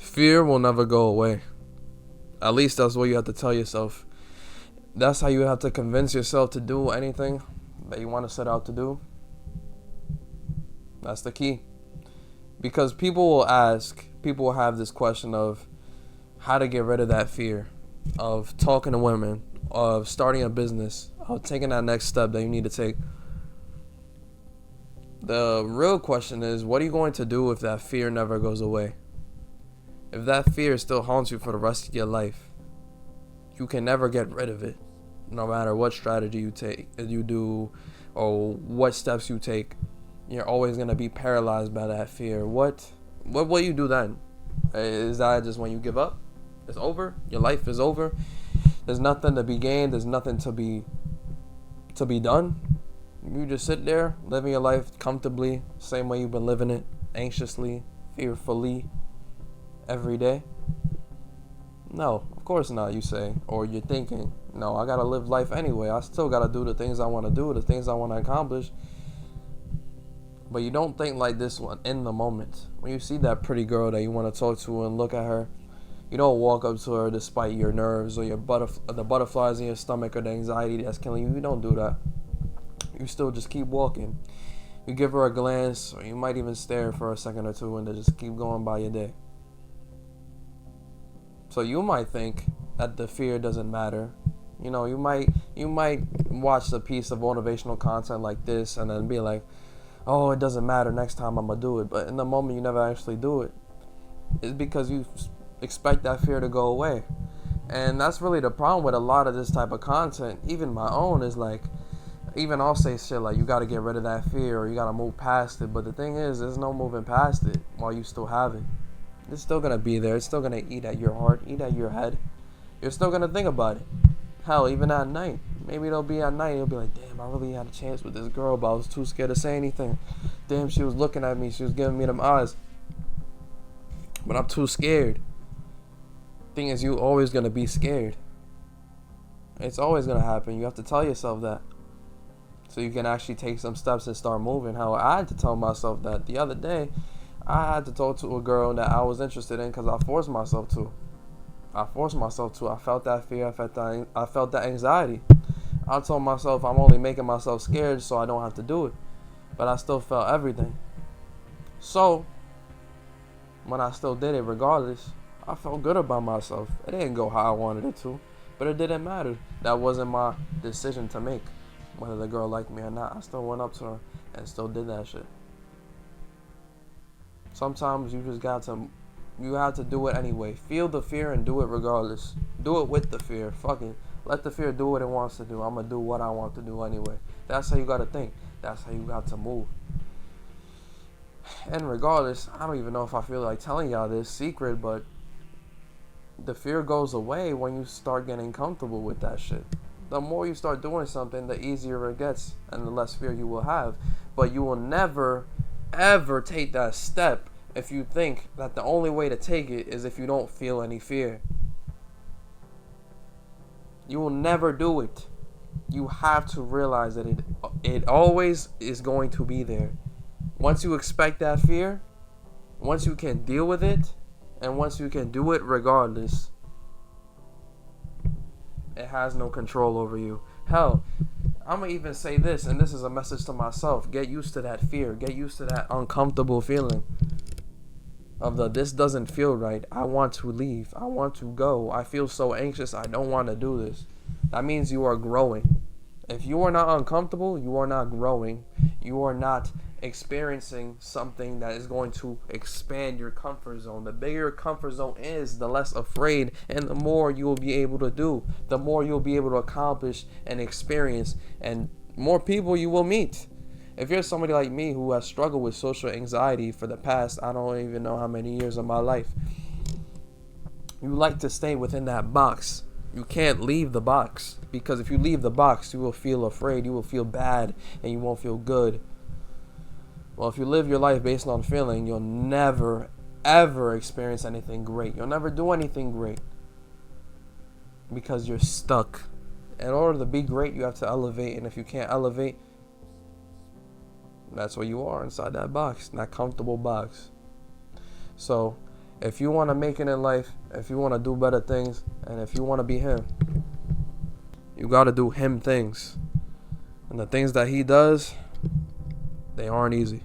Fear will never go away. At least that's what you have to tell yourself. That's how you have to convince yourself to do anything that you want to set out to do. That's the key. Because people will have this question of how to get rid of that fear of talking to women, of starting a business, of taking that next step that you need to take. The real question is, what are you going to do if that fear never goes away? If that fear still haunts you for the rest of your life, you can never get rid of it. No matter what strategy you do, or what steps you take, you're always gonna be paralyzed by that fear. What will you do then? Is that just when you give up? It's over. Your life is over. There's nothing to be gained. There's nothing to be done. You just sit there, living your life comfortably, same way you've been living it, anxiously, fearfully, every day. No, of course not, you say. Or you're thinking, no, I gotta live life anyway. I still gotta do the things I want to do, the things I want to accomplish. But you don't think like this one in the moment. When you see that pretty girl that you want to talk to and look at her, you don't walk up to her despite your nerves or the butterflies in your stomach or the anxiety that's killing you. You don't do that. You still just keep walking. You give her a glance, or you might even stare for a second or two and then just keep going by your day. So you might think that the fear doesn't matter. You know, you might watch a piece of motivational content like this and then be like, oh, it doesn't matter, next time I'm gonna do it. But in the moment you never actually do it. It's because you expect that fear to go away. And that's really the problem with a lot of this type of content. Even my own is like, even I'll say shit like, you gotta get rid of that fear or you gotta move past it. But the thing is, there's no moving past it while you still have it. It's still gonna be there. It's still gonna eat at your heart, eat at your head. You're still gonna think about it. Hell, even at night. Maybe it'll be at night. You'll be like, damn, I really had a chance with this girl, but I was too scared to say anything. Damn, she was looking at me. She was giving me them eyes. But I'm too scared. Thing is, you always gonna be scared. It's always gonna happen. You have to tell yourself that, so you can actually take some steps and start moving. How I had to tell myself that the other day. I had to talk to a girl that I was interested in because I forced myself to. I felt that fear. I felt that anxiety. I told myself I'm only making myself scared so I don't have to do it. But I still felt everything. So, when I still did it regardless, I felt good about myself. It didn't go how I wanted it to. But it didn't matter. That wasn't my decision to make. Whether the girl liked me or not, I still went up to her and still did that shit. Sometimes you have to do it anyway. Feel the fear and do it regardless. Do it with the fear. Fuck it. Let the fear do what it wants to do. I'm going to do what I want to do anyway. That's how you got to think. That's how you got to move. And regardless, I don't even know if I feel like telling y'all this secret, but the fear goes away when you start getting comfortable with that shit. The more you start doing something, the easier it gets and the less fear you will have. But you will never ever take that step if you think that the only way to take it is if you don't feel any fear. You will never do it. You have to realize that it always is going to be there. Once you expect that fear, once you can deal with it, and once you can do it regardless, it has no control over you. Hell, I'm going to even say this, and this is a message to myself. Get used to that fear. Get used to that uncomfortable feeling of this doesn't feel right. I want to leave. I want to go. I feel so anxious. I don't want to do this. That means you are growing. If you are not uncomfortable, you are not growing. You are not experiencing something that is going to expand your comfort zone. The bigger your comfort zone is, the less afraid and the more you will be able to do, the more you'll be able to accomplish and experience, and more people you will meet. If you're somebody like me who has struggled with social anxiety for the past, I don't even know how many years of my life, you like to stay within that box. You can't leave the box, because if you leave the box, you will feel afraid, you will feel bad, and you won't feel good. Well, if you live your life based on feeling, you'll never, ever experience anything great. You'll never do anything great because you're stuck. In order to be great, you have to elevate. And if you can't elevate, that's where you are, inside that box, that comfortable box. So if you want to make it in life, if you want to do better things, and if you want to be him, you got to do him things. And the things that he does, they aren't easy.